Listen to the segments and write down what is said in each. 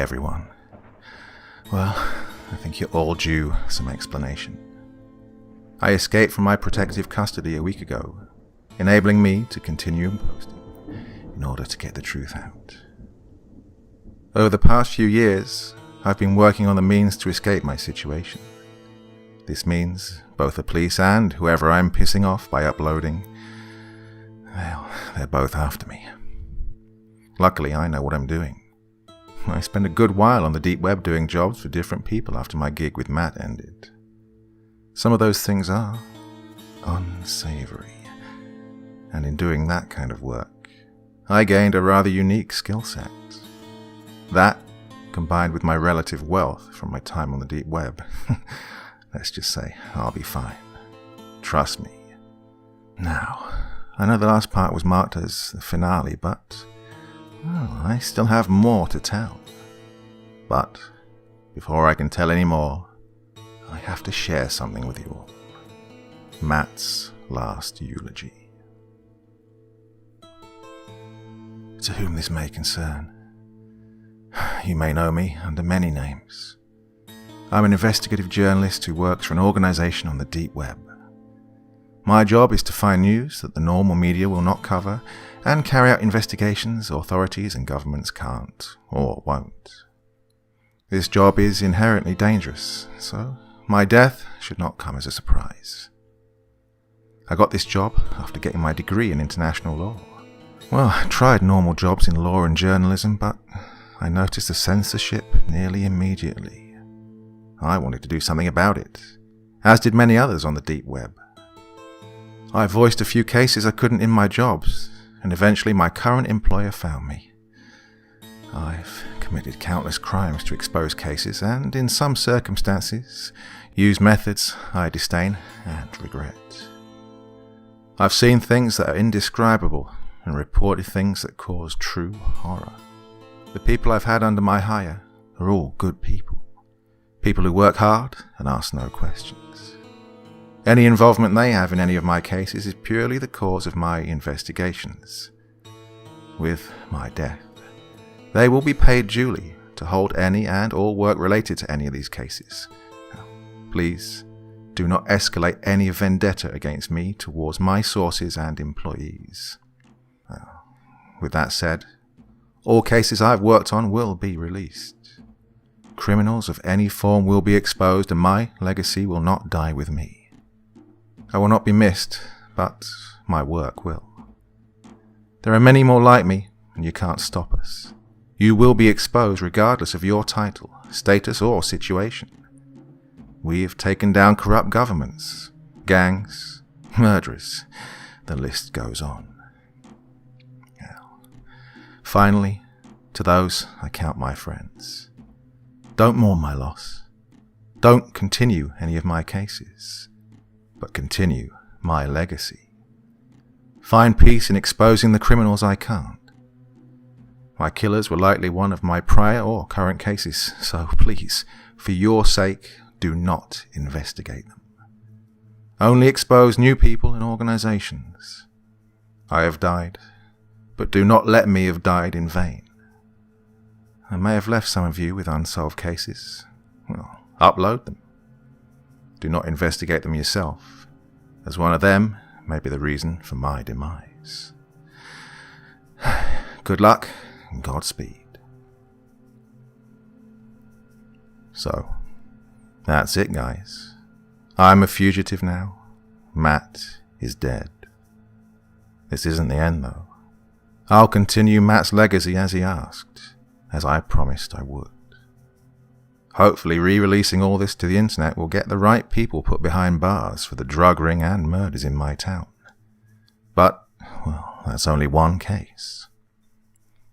everyone. Well, I think you're all due some explanation. I escaped from my protective custody a week ago, enabling me to continue posting in order to get the truth out. Over the past few years, I've been working on the means to escape my situation. This means both the police and whoever I'm pissing off by uploading, well, they're both after me. Luckily, I know what I'm doing. I spent a good while on the deep web doing jobs for different people after my gig with Matt ended. Some of those things are unsavory, and in doing that kind of work, I gained a rather unique skill set. That, combined with my relative wealth from my time on the deep web, let's just say I'll be fine. Trust me. Now, I know the last part was marked as the finale, but well, I still have more to tell. But before I can tell any more, I have to share something with you all. Matt's last eulogy. To whom this may concern, you may know me under many names. I'm an investigative journalist who works for an organization on the deep web. My job is to find news that the normal media will not cover and carry out investigations authorities and governments can't or won't. This job is inherently dangerous, so my death should not come as a surprise. I got this job after getting my degree in international law. Well, I tried normal jobs in law and journalism, but I noticed the censorship nearly immediately. I wanted to do something about it, as did many others on the deep web. I voiced a few cases I couldn't in my jobs, and eventually my current employer found me. I've committed countless crimes to expose cases, and in some circumstances, used methods I disdain and regret. I've seen things that are indescribable, and reported things that cause true horror. The people I've had under my hire are all good people. People who work hard and ask no questions. Any involvement they have in any of my cases is purely the cause of my investigations. With my death, they will be paid duly to hold any and all work related to any of these cases. Now, please do not escalate any vendetta against me towards my sources and employees. With that said, all cases I've worked on will be released. Criminals of any form will be exposed, and my legacy will not die with me. I will not be missed, but my work will. There are many more like me, and you can't stop us. You will be exposed regardless of your title, status, or situation. We have taken down corrupt governments, gangs, murderers. The list goes on. Finally, to those I count my friends. Don't mourn my loss. Don't continue any of my cases, but continue my legacy. Find peace in exposing the criminals I can't. My killers were likely one of my prior or current cases, so please, for your sake, do not investigate them. Only expose new people and organizations. I have died, but do not let me have died in vain. I may have left some of you with unsolved cases. Well, upload them. Do not investigate them yourself, as one of them may be the reason for my demise. Good luck and Godspeed. So, that's it, guys. I'm a fugitive now. Matt is dead. This isn't the end, though. I'll continue Matt's legacy as he asked, as I promised I would. Hopefully re-releasing all this to the internet will get the right people put behind bars for the drug ring and murders in my town. But, well, that's only one case.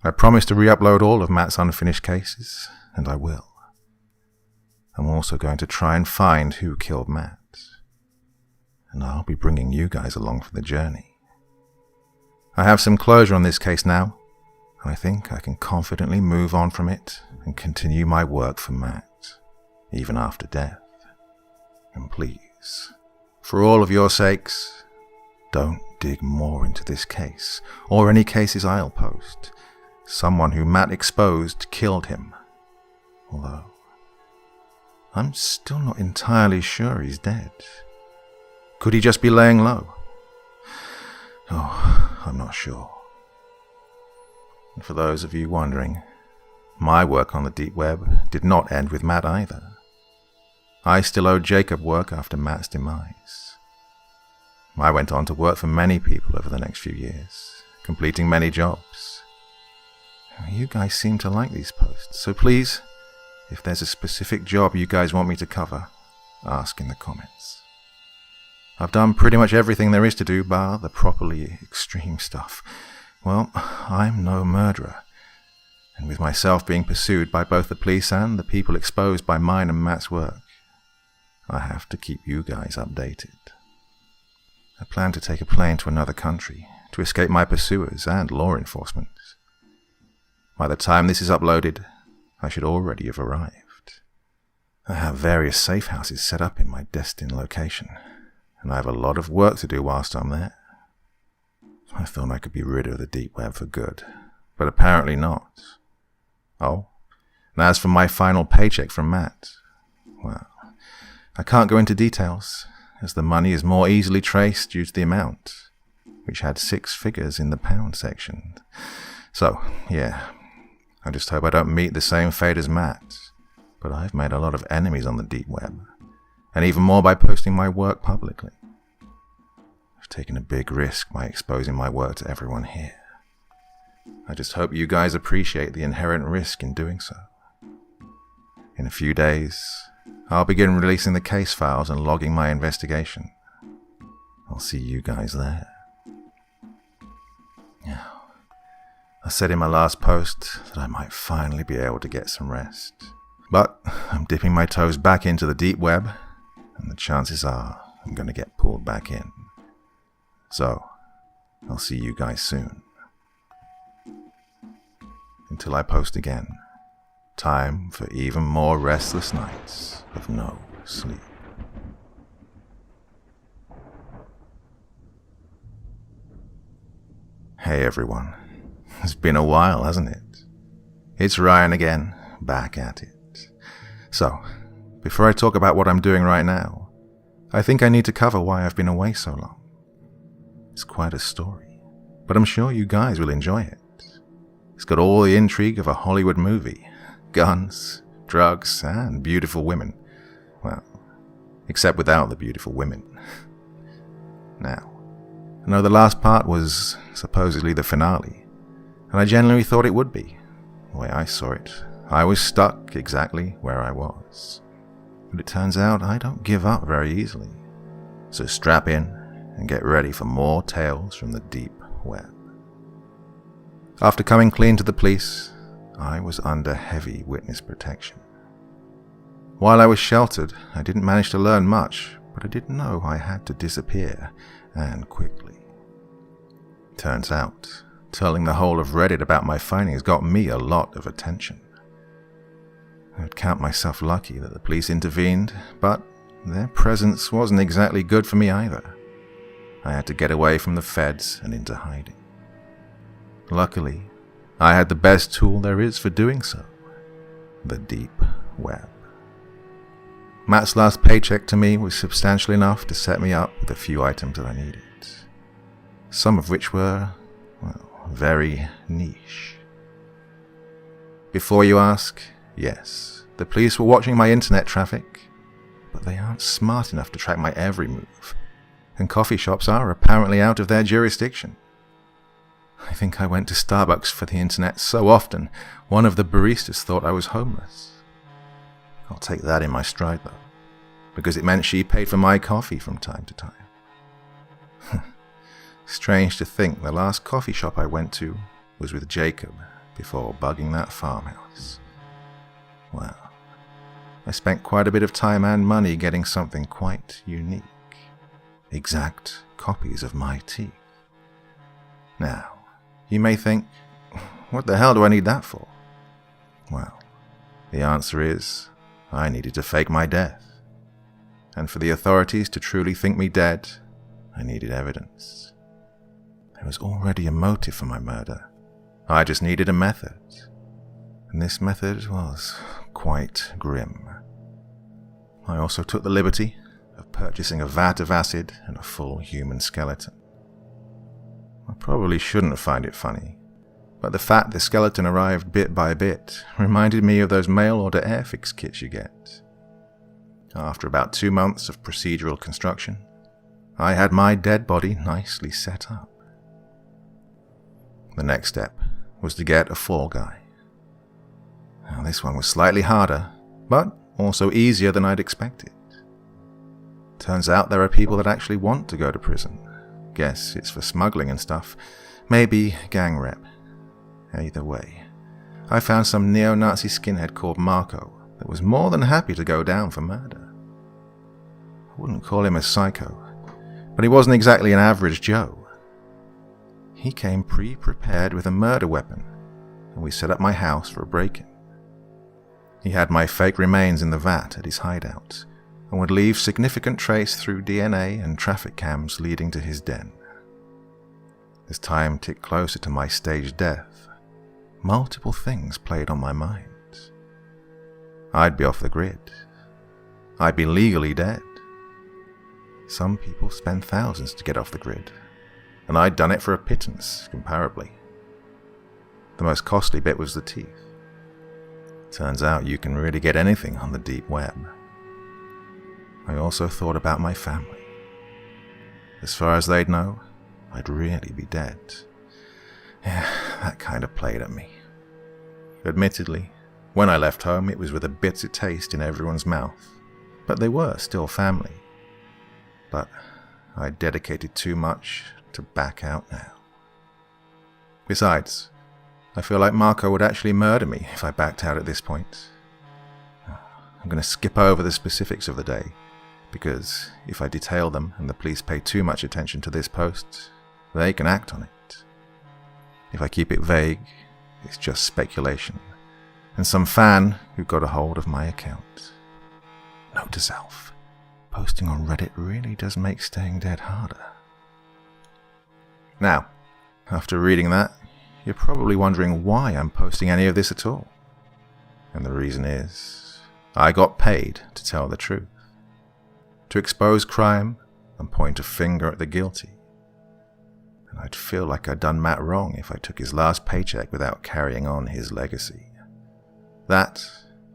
I promised to re-upload all of Matt's unfinished cases, and I will. I'm also going to try and find who killed Matt. And I'll be bringing you guys along for the journey. I have some closure on this case now, and I think I can confidently move on from it and continue my work for Matt, even after death. And please, for all of your sakes, don't dig more into this case, or any cases I'll post. Someone who Matt exposed killed him, although I'm still not entirely sure he's dead. Could he just be laying low? Oh, I'm not sure. And for those of you wondering, my work on the deep web did not end with Matt either. I still owe Jacob work after Matt's demise. I went on to work for many people over the next few years, completing many jobs. You guys seem to like these posts, so please, if there's a specific job you guys want me to cover, ask in the comments. I've done pretty much everything there is to do bar the properly extreme stuff. Well, I'm no murderer, and with myself being pursued by both the police and the people exposed by mine and Matt's work, I have to keep you guys updated. I plan to take a plane to another country to escape my pursuers and law enforcement. By the time this is uploaded, I should already have arrived. I have various safe houses set up in my destined location, and I have a lot of work to do whilst I'm there. I thought I could be rid of the deep web for good, but apparently not. Oh, and as for my final paycheck from Matt, well, I can't go into details, as the money is more easily traced due to the amount, which had 6 figures in the pound section. So, yeah, I just hope I don't meet the same fate as Matt, but I've made a lot of enemies on the deep web, and even more by posting my work publicly. I've taken a big risk by exposing my work to everyone here. I just hope you guys appreciate the inherent risk in doing so. In a few days, I'll begin releasing the case files and logging my investigation. I'll see you guys there. Now, I said in my last post that I might finally be able to get some rest. But I'm dipping my toes back into the deep web, and the chances are I'm going to get pulled back in. So, I'll see you guys soon. Until I post again, time for even more restless nights of no sleep. Hey everyone, it's been a while, hasn't it? It's Ryan again, back at it. So, before I talk about what I'm doing right now, I think I need to cover why I've been away so long. It's quite a story, but I'm sure you guys will enjoy it. It's got all the intrigue of a Hollywood movie. Guns, drugs, and beautiful women. Well, except without the beautiful women. Now, I know the last part was supposedly the finale, and I genuinely thought it would be. The way I saw it, I was stuck exactly where I was. But it turns out I don't give up very easily. So strap in and get ready for more tales from the deep web. After coming clean to the police, I was under heavy witness protection. While I was sheltered, I didn't manage to learn much, but I did know I had to disappear, and quickly. Turns out, telling the whole of Reddit about my findings got me a lot of attention. I would count myself lucky that the police intervened, but their presence wasn't exactly good for me either. I had to get away from the feds and into hiding. Luckily, I had the best tool there is for doing so, the deep web. Matt's last paycheck to me was substantial enough to set me up with a few items that I needed, some of which were, well, very niche. Before you ask, yes, the police were watching my internet traffic, but they aren't smart enough to track my every move, and coffee shops are apparently out of their jurisdiction. I think I went to Starbucks for the internet so often, one of the baristas thought I was homeless. I'll take that in my stride though, because it meant she paid for my coffee from time to time. Strange to think the last coffee shop I went to was with Jacob before bugging that farmhouse. Well, I spent quite a bit of time and money getting something quite unique. Exact copies of my teeth. Now, you may think, what the hell do I need that for? Well, the answer is, I needed to fake my death. And for the authorities to truly think me dead, I needed evidence. There was already a motive for my murder. I just needed a method. And this method was quite grim. I also took the liberty of purchasing a vat of acid and a full human skeleton. I probably shouldn't find it funny, but the fact the skeleton arrived bit by bit reminded me of those mail-order Airfix kits you get. After about 2 months of procedural construction, I had my dead body nicely set up. The next step was to get a fall guy. Now, this one was slightly harder, but also easier than I'd expected. Turns out there are people that actually want to go to prison. Guess it's for smuggling and stuff. Maybe gang rep. Either way, I found some neo-Nazi skinhead called Marco that was more than happy to go down for murder. I wouldn't call him a psycho, but he wasn't exactly an average Joe. He came pre-prepared with a murder weapon, and we set up my house for a break-in. He had my fake remains in the vat at his hideout, and would leave significant trace through DNA and traffic cams leading to his den. As time ticked closer to my staged death, multiple things played on my mind. I'd be off the grid. I'd be legally dead. Some people spend thousands to get off the grid, and I'd done it for a pittance, comparably. The most costly bit was the teeth. Turns out you can really get anything on the deep web. I also thought about my family. As far as they'd know, I'd really be dead. Yeah, that kind of played at me. Admittedly, when I left home, it was with a bitter taste in everyone's mouth, but they were still family. But I'd dedicated too much to back out now. Besides, I feel like Marco would actually murder me if I backed out at this point. I'm going to skip over the specifics of the day, because if I detail them and the police pay too much attention to this post, they can act on it. If I keep it vague, it's just speculation, and some fan who got a hold of my account. Note to self, posting on Reddit really does make staying dead harder. Now, after reading that, you're probably wondering why I'm posting any of this at all. And the reason is, I got paid to tell the truth. To expose crime and point a finger at the guilty. And I'd feel like I'd done Matt wrong if I took his last paycheck without carrying on his legacy. That,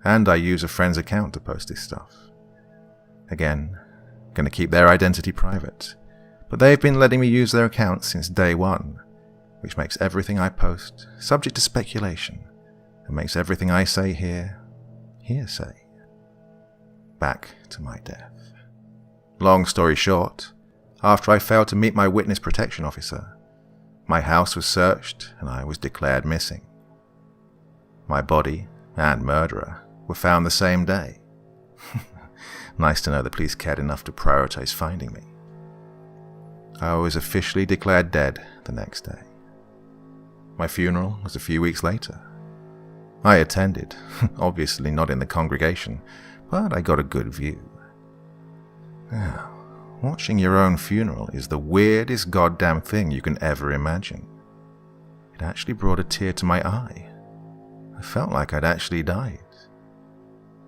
and I use a friend's account to post this stuff. Again, gonna keep their identity private, but they've been letting me use their account since day one, which makes everything I post subject to speculation, and makes everything I say here hearsay. Back to my death. Long story short, after I failed to meet my witness protection officer, my house was searched and I was declared missing. My body and murderer were found the same day. Nice to know the police cared enough to prioritize finding me. I was officially declared dead the next day. My funeral was a few weeks later. I attended, obviously not in the congregation, but I got a good view. Now, watching your own funeral is the weirdest goddamn thing you can ever imagine. It actually brought a tear to my eye. I felt like I'd actually died.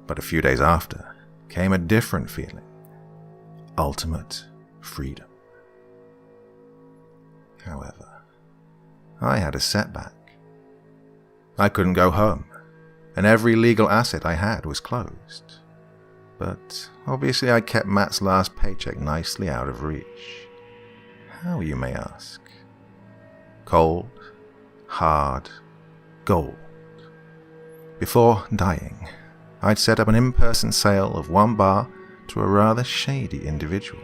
But a few days after came a different feeling. Ultimate freedom. However, I had a setback. I couldn't go home, and every legal asset I had was closed. But obviously I kept Matt's last paycheck nicely out of reach. How, you may ask? Cold, hard, gold. Before dying, I'd set up an in-person sale of one bar to a rather shady individual.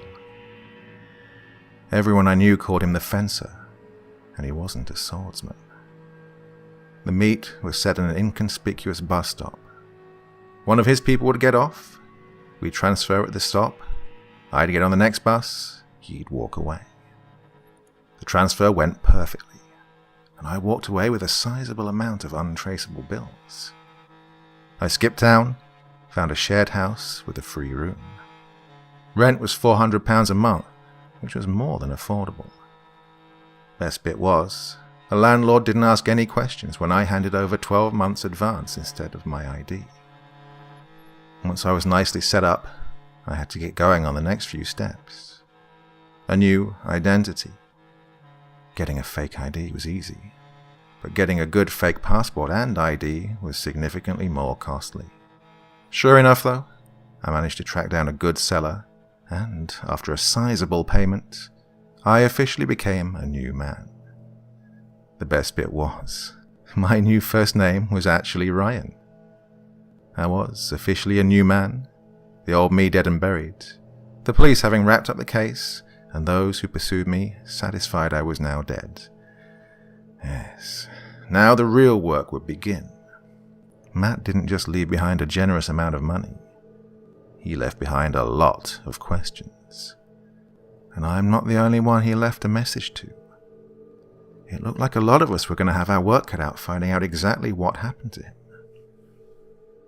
Everyone I knew called him the Fencer, and he wasn't a swordsman. The meet was set at an inconspicuous bus stop. One of his people would get off, we'd transfer at the stop, I'd get on the next bus, he'd walk away. The transfer went perfectly, and I walked away with a sizable amount of untraceable bills. I skipped town, found a shared house with a free room. Rent was £400 a month, which was more than affordable. Best bit was, the landlord didn't ask any questions when I handed over 12 months advance instead of my ID. Once I was nicely set up, I had to get going on the next few steps. A new identity. Getting a fake ID was easy, but getting a good fake passport and ID was significantly more costly. Sure enough though, I managed to track down a good seller, and after a sizable payment, I officially became a new man. The best bit was, my new first name was actually Ryan. I was officially a new man, the old me dead and buried, the police having wrapped up the case, and those who pursued me satisfied I was now dead. Yes, now the real work would begin. Matt didn't just leave behind a generous amount of money. He left behind a lot of questions. And I'm not the only one he left a message to. It looked like a lot of us were going to have our work cut out finding out exactly what happened to him.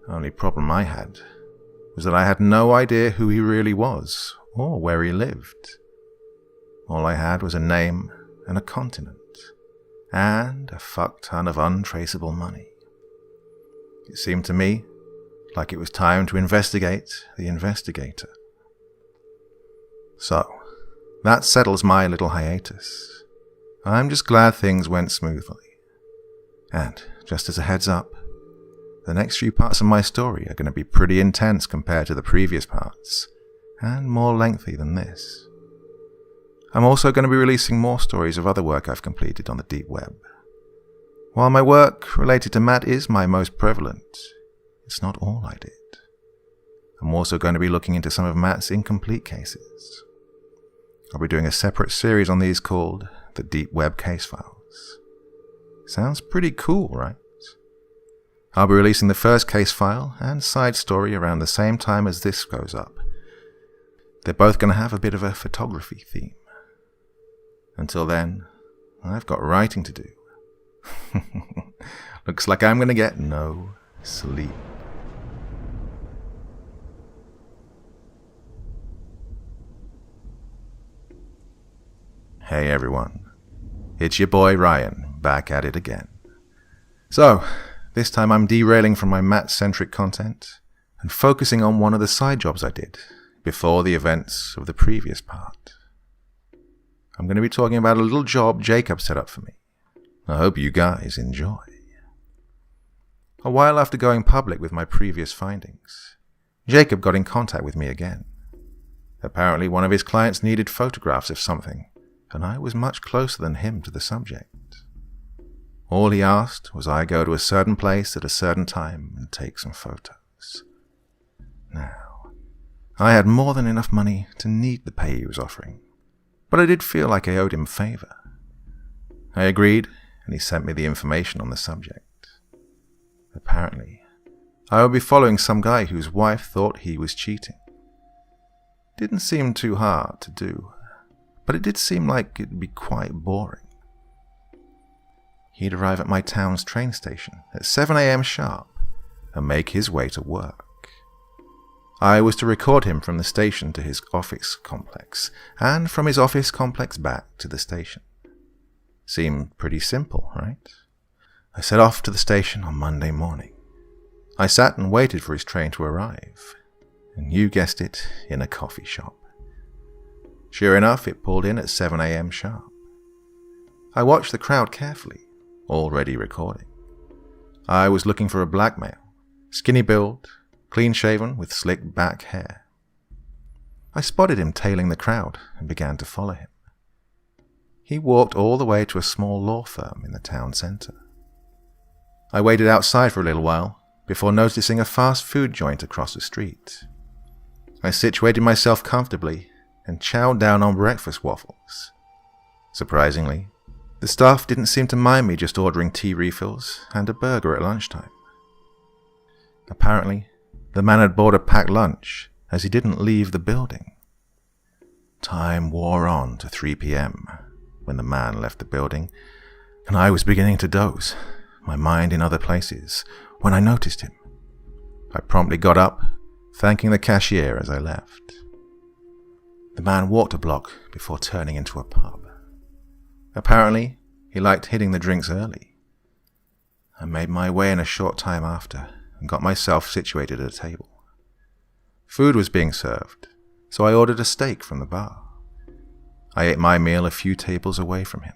The only problem I had was that I had no idea who he really was or where he lived. All I had was a name and a continent, and a fuck ton of untraceable money. It seemed to me like it was time to investigate the investigator. So, that settles my little hiatus. I'm just glad things went smoothly. And, just as a heads up, the next few parts of my story are going to be pretty intense compared to the previous parts, and more lengthy than this. I'm also going to be releasing more stories of other work I've completed on the deep web. While my work related to Matt is my most prevalent, it's not all I did. I'm also going to be looking into some of Matt's incomplete cases. I'll be doing a separate series on these called The Deep Web Case Files. Sounds pretty cool, right? I'll be releasing the first case file and side story around the same time as this goes up. They're both going to have a bit of a photography theme. Until then, I've got writing to do. Looks like I'm going to get no sleep. Hey everyone, it's your boy Ryan, back at it again. So, this time I'm derailing from my Matt-centric content and focusing on one of the side jobs I did before the events of the previous part. I'm going to be talking about a little job Jacob set up for me. I hope you guys enjoy. A while after going public with my previous findings, Jacob got in contact with me again. Apparently one of his clients needed photographs of something, and I was much closer than him to the subject. All he asked was I go to a certain place at a certain time and take some photos. Now, I had more than enough money to need the pay he was offering, but I did feel like I owed him a favor. I agreed, and he sent me the information on the subject. Apparently, I would be following some guy whose wife thought he was cheating. Didn't seem too hard to do, but it did seem like it'd be quite boring. He'd arrive at my town's train station at 7 a.m. sharp and make his way to work. I was to record him from the station to his office complex, and from his office complex back to the station. Seemed pretty simple, right? I set off to the station on Monday morning. I sat and waited for his train to arrive, and you guessed it, in a coffee shop. Sure enough, it pulled in at 7 a.m. sharp. I watched the crowd carefully, already recording. I was looking for a black male, skinny build, clean-shaven with slick back hair. I spotted him tailing the crowd and began to follow him. He walked all the way to a small law firm in the town centre. I waited outside for a little while before noticing a fast food joint across the street. I situated myself comfortably and chowed down on breakfast waffles. Surprisingly, the staff didn't seem to mind me just ordering tea refills and a burger at lunchtime. Apparently, the man had bought a packed lunch as he didn't leave the building. Time wore on to 3 p.m. when the man left the building, and I was beginning to doze, my mind in other places, when I noticed him. I promptly got up, thanking the cashier as I left. The man walked a block before turning into a pub. Apparently, he liked hitting the drinks early. I made my way in a short time after and got myself situated at a table. Food was being served, so I ordered a steak from the bar. I ate my meal a few tables away from him,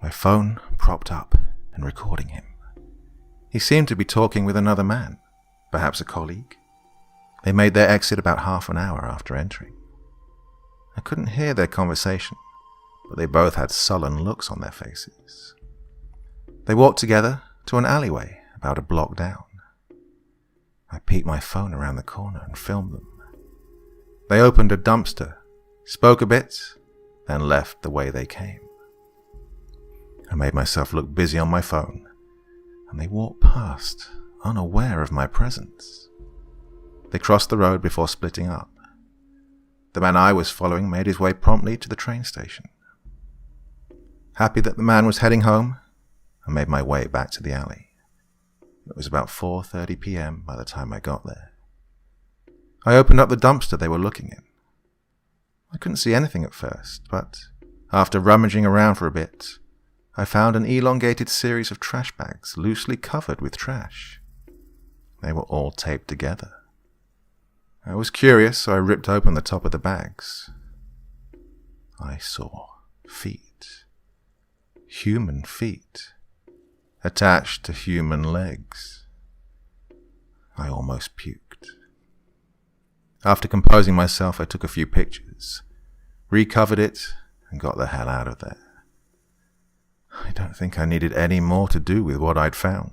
my phone propped up and recording him. He seemed to be talking with another man, perhaps a colleague. They made their exit about half an hour after entering. I couldn't hear their conversation, but they both had sullen looks on their faces. They walked together to an alleyway about a block down. I peeked my phone around the corner and filmed them. They opened a dumpster, spoke a bit, then left the way they came. I made myself look busy on my phone, and they walked past, unaware of my presence. They crossed the road before splitting up. The man I was following made his way promptly to the train station. Happy that the man was heading home, I made my way back to the alley. It was about 4:30 p.m. by the time I got there. I opened up the dumpster they were looking in. I couldn't see anything at first, but after rummaging around for a bit, I found an elongated series of trash bags loosely covered with trash. They were all taped together. I was curious, so I ripped open the top of the bags. I saw feet. Human feet. Attached to human legs. I almost puked. After composing myself, I took a few pictures, recovered it, and got the hell out of there. I don't think I needed any more to do with what I'd found.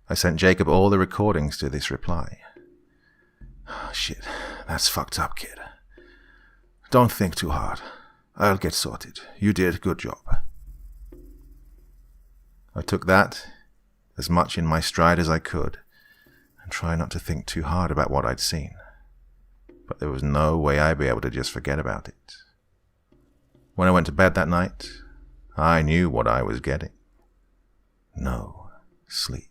I sent Jacob all the recordings to this reply. Oh, shit, that's fucked up, kid. Don't think too hard. I'll get sorted. You did, good job. I took that as much in my stride as I could and tried not to think too hard about what I'd seen. But there was no way I'd be able to just forget about it. When I went to bed that night, I knew what I was getting. No sleep.